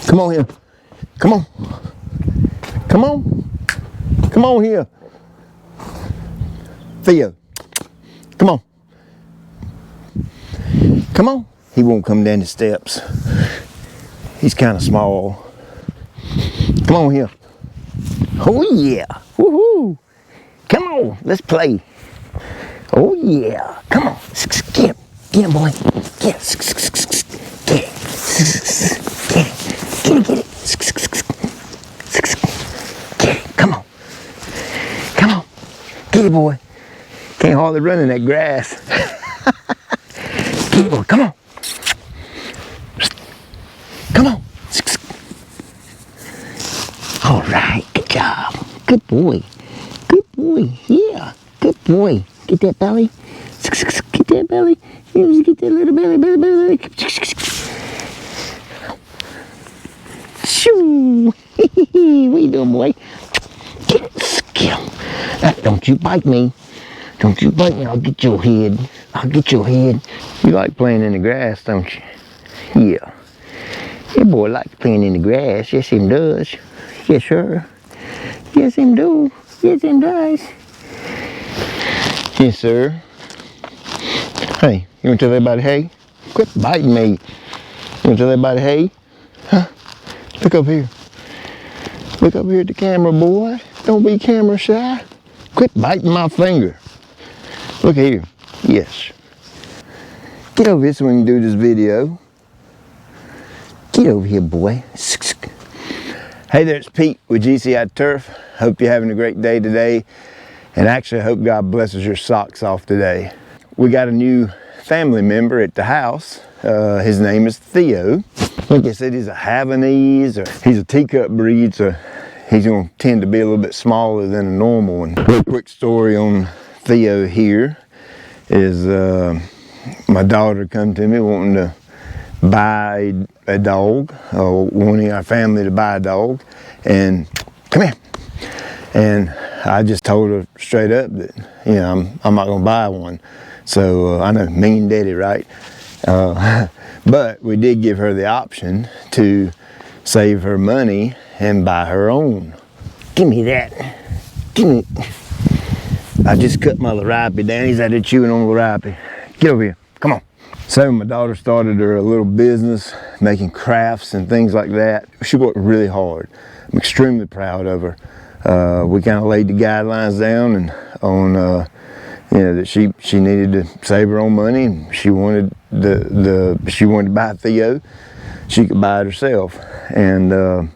Come on here. Come on. Come on. Come on here. Theo. Come on. Come on. He won't come down the steps. He's kind of small. Come on here. Oh yeah. Woohoo. Come on. Let's play. Oh yeah. Come on. Get him. Get him, boy. Get him. Get him. Get it. Come on. Come on. Get it, boy. Can't hardly run in that grass. Get it, boy. Come on. Come on. All right. Good job. Good boy. Good boy. Yeah. Good boy. Get that belly. Get that belly. Get that little belly. Shoo! What you doing, boy? Get him. Don't you bite me. Don't you bite me. I'll get your head. I'll get your head. You like playing in the grass, don't you? Yeah. That boy likes playing in the grass. Yes, him does. Yes, sir. Yes, him do. Yes, him does. Yes, sir. Hey, you want to tell everybody hey? Quit biting me. You want to tell everybody hey? Huh? Look up here. Look up here at the camera, boy. Don't be camera shy. Quit biting my finger. Look here. Yes. Get over here so we can do this video. Get over here, boy. Hey there, it's Pete with GCI Turf. Hope you're having a great day today. And actually, I hope God blesses your socks off today. We got a new family member at the house. His name is Theo. Like I said, he's a Havanese, or he's a teacup breed, so he's going to tend to be a little bit smaller than a normal one. Real quick story on Theo here is my daughter come to me wanting to buy a dog, or wanting our family to buy a dog, and come here. And I just told her straight up that, you know, I'm not going to buy one. So I know, mean daddy, right? But we did give her the option to save her money and buy her own. Give me that. Give me. I just cut my laripe down. He's out there chewing on laripe. Get over here. Come on. So my daughter started her little business making crafts and things like that. She worked really hard. I'm extremely proud of her. We kind of laid the guidelines down and on you know, that she needed to save her own money, and she wanted she wanted to buy Theo. She could buy it herself, and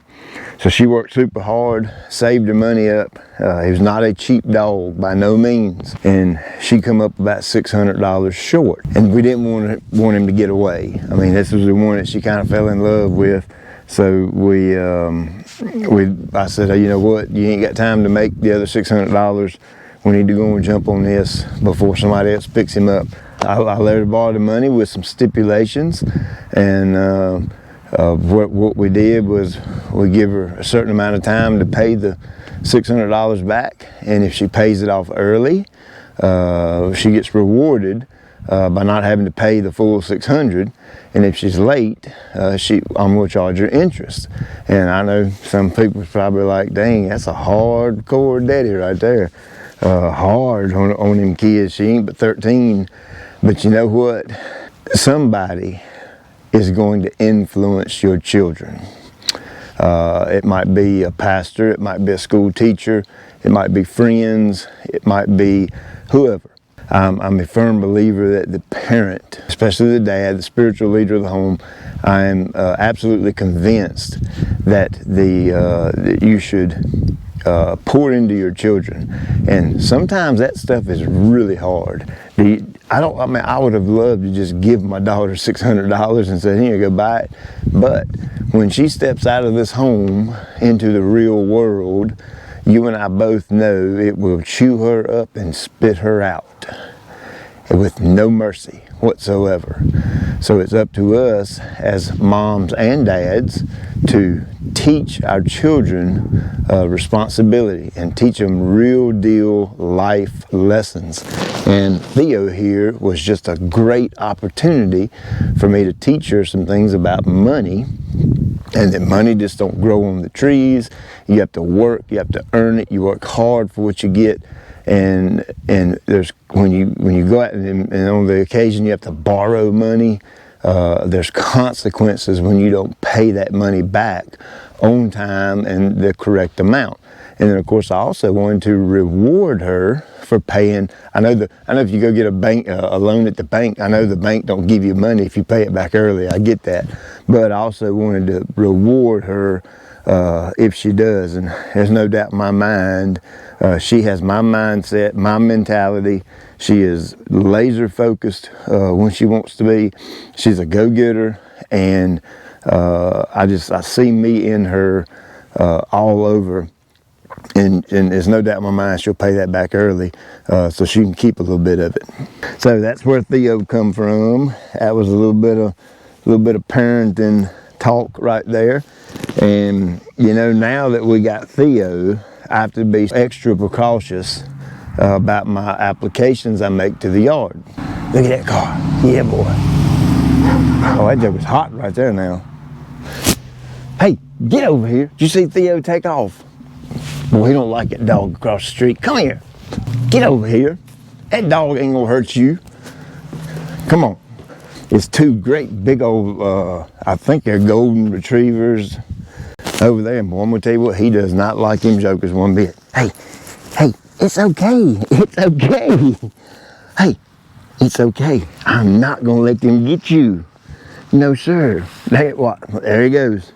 so she worked super hard, saved her money up. He was not a cheap dog by no means, and she come up about $600 short, and we didn't want him to get away. I mean, this was the one that she kind of fell in love with. So I said, hey, you know what? You ain't got time to make the other $600. We need to go and jump on this before somebody else picks him up. I let her borrow the money with some stipulations, and what we did was we give her a certain amount of time to pay the $600 back, and if she pays it off early, she gets rewarded by not having to pay the full $600. And if she's late, I'm going to charge her interest. And I know some people's probably like, dang, that's a hardcore daddy right there. Hard on them kids. She ain't but 13. But you know what? Somebody is going to influence your children. It might be a pastor, it might be a school teacher, it might be friends, it might be whoever. I'm a firm believer that the parent, especially the dad, the spiritual leader of the home, I'm absolutely convinced that that you should pour into your children. And sometimes that stuff is really hard. I would have loved to just give my daughter $600 and say, here, go buy it. But when she steps out of this home into the real world, you and I both know it will chew her up and spit her out with no mercy whatsoever. So it's up to us as moms and dads to teach our children responsibility and teach them real deal life lessons. And Theo here was just a great opportunity for me to teach her some things about money, and that money just don't grow on the trees. You have to work, you have to earn it, you work hard for what you get. And there's when you go out and on the occasion you have to borrow money, there's consequences when you don't pay that money back on time and the correct amount. And then of course I also wanted to reward her for paying. I know if you go get a loan at the bank, I know the bank don't give you money if you pay it back early. I get that, but I also wanted to reward her if she does. And there's no doubt in my mind, she has my mindset, my mentality. She is laser focused when she wants to be. She's a go-getter, and I see me in her all over. And there's no doubt in my mind she'll pay that back early, so she can keep a little bit of it. So that's where Theo come from. That was a little bit of parenting talk right there. And you know, now that we got Theo, I have to be extra precautious about my applications I make to the yard. Look at that car. Yeah, boy. Oh, that joke is hot right there now. Hey, get over here. Did you see Theo take off? Well, he don't like that dog across the street. Come here. Get over here. That dog ain't gonna hurt you. Come on. It's two great big old, I think they're golden retrievers over there. And boy, I'm gonna tell you what, he does not like them jokers one bit. Hey, it's okay. It's okay. Hey, it's okay. I'm not gonna let them get you. No, sir. There he goes.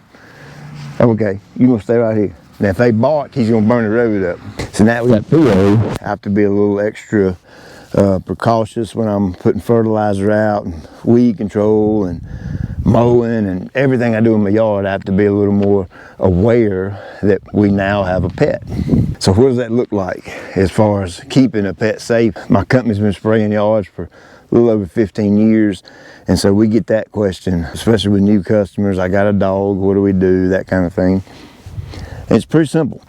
Okay, you gonna stay right here. Now, if they bark, he's gonna burn the road up. So now we got Theo. I have to be a little extra precautious when I'm putting fertilizer out and weed control and mowing and everything I do in my yard. I have to be a little more aware that we now have a pet. So what does that look like as far as keeping a pet safe? My company's been spraying yards for a little over 15 years. And so we get that question, especially with new customers. I got a dog, what do we do? That kind of thing. And it's pretty simple.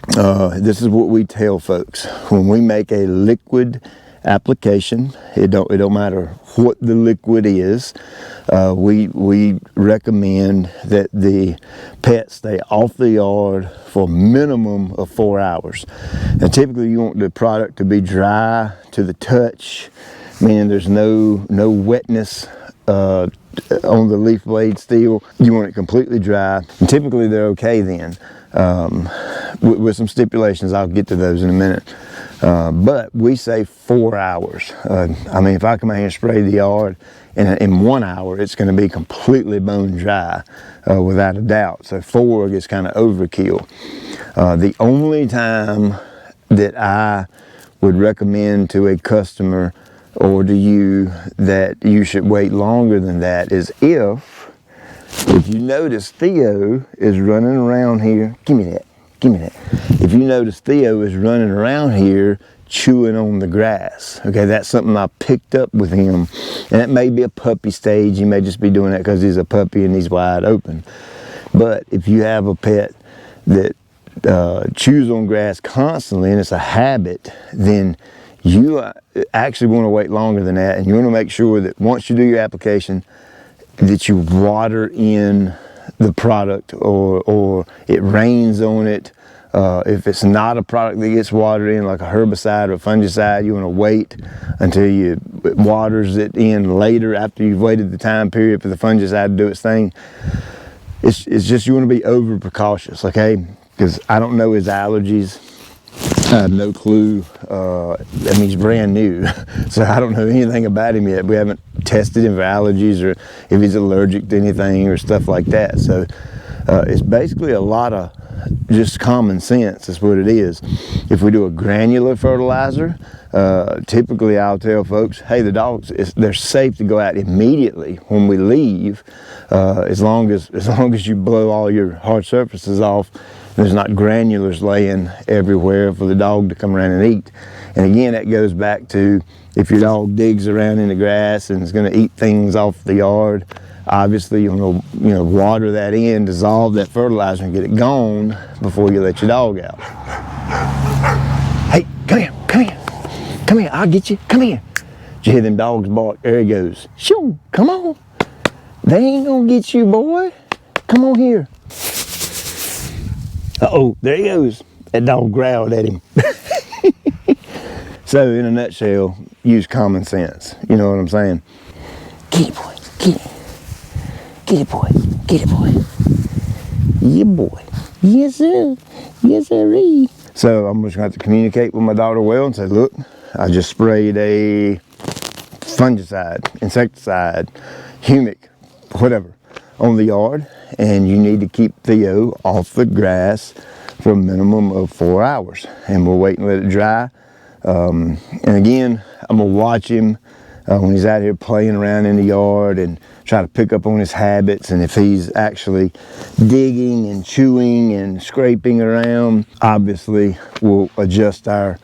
This is what we tell folks. When we make a liquid application, it don't matter what the liquid is, we recommend that the pet stay off the yard for a minimum of 4 hours. Now typically you want the product to be dry to the touch, meaning there's no wetness on the leaf blade still. You want it completely dry, and typically they're okay then, with some stipulations. I'll get to those in a minute. But we say 4 hours. I mean, if I come out here and spray the yard, in 1 hour, it's going to be completely bone dry, without a doubt. So 4 gets kind of overkill. The only time that I would recommend to a customer or to you that you should wait longer than that is if you notice Theo is running around here. Give me that. If you notice Theo is running around here chewing on the grass, okay, that's something I picked up with him. And it may be a puppy stage. He may just be doing that because he's a puppy and he's wide open. But if you have a pet that chews on grass constantly and it's a habit, then you actually want to wait longer than that, and you want to make sure that once you do your application that you water in the product or it rains on it. If it's not a product that gets watered in, like a herbicide or a fungicide, you want to wait until it waters it in later after you've waited the time period for the fungicide to do its thing. It's just you want to be over precautious, okay? Because I don't know his allergies. I have no clue. I mean, he's brand new, so I don't know anything about him yet. We haven't tested him for allergies or if he's allergic to anything or stuff like that. So it's basically a lot of just common sense is what it is. If we do a granular fertilizer, typically I'll tell folks, hey, the dogs, they're safe to go out immediately when we leave, as long as you blow all your hard surfaces off. There's not granulars laying everywhere for the dog to come around and eat. And again, that goes back to if your dog digs around in the grass and is going to eat things off the yard, obviously you want to water that in, dissolve that fertilizer and get it gone before you let your dog out. Hey, come here, come here, come here, I'll get you, come here. Did you hear them dogs bark? There he goes. Shoo, come on. They ain't gonna get you, boy. Come on here. Uh-oh, there he goes. That dog growled at him. So, in a nutshell, use common sense. You know what I'm saying? Get it, boy. Get it. Get it, boy. Get it, boy. Yeah, boy. Yes, sir. Yes, sirree. So, I'm just going to have to communicate with my daughter well and say, look, I just sprayed a fungicide, insecticide, humic, whatever, on the yard, and you need to keep Theo off the grass for a minimum of 4 hours, and we'll wait and let it dry. And again, I'm gonna watch him when he's out here playing around in the yard and try to pick up on his habits, and if he's actually digging and chewing and scraping around, obviously we'll adjust our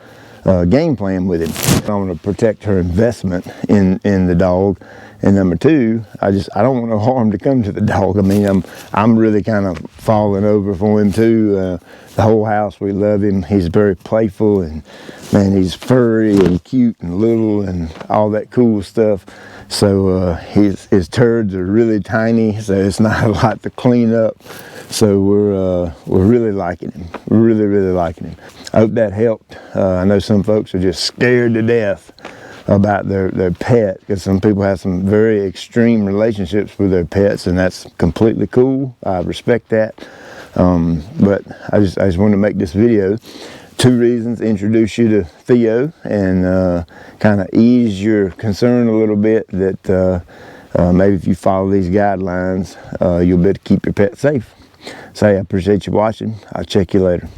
game plan with him. I want to protect her investment in the dog, and number two, I don't want no harm to come to the dog. I mean, I'm really kind of falling over for him too. The whole house, we love him. He's very playful, and man, he's furry and cute and little and all that cool stuff. So his turds are really tiny, so it's not a lot to clean up. So we're really liking him. We're really liking him. I hope that helped. I know some folks are just scared to death about their pet, because some people have some very extreme relationships with their pets, and that's completely cool. I respect that. But I just wanted to make this video. 2 reasons: introduce you to Theo and kind of ease your concern a little bit that maybe if you follow these guidelines, you'll be able to keep your pet safe. So I appreciate you watching. I'll check you later.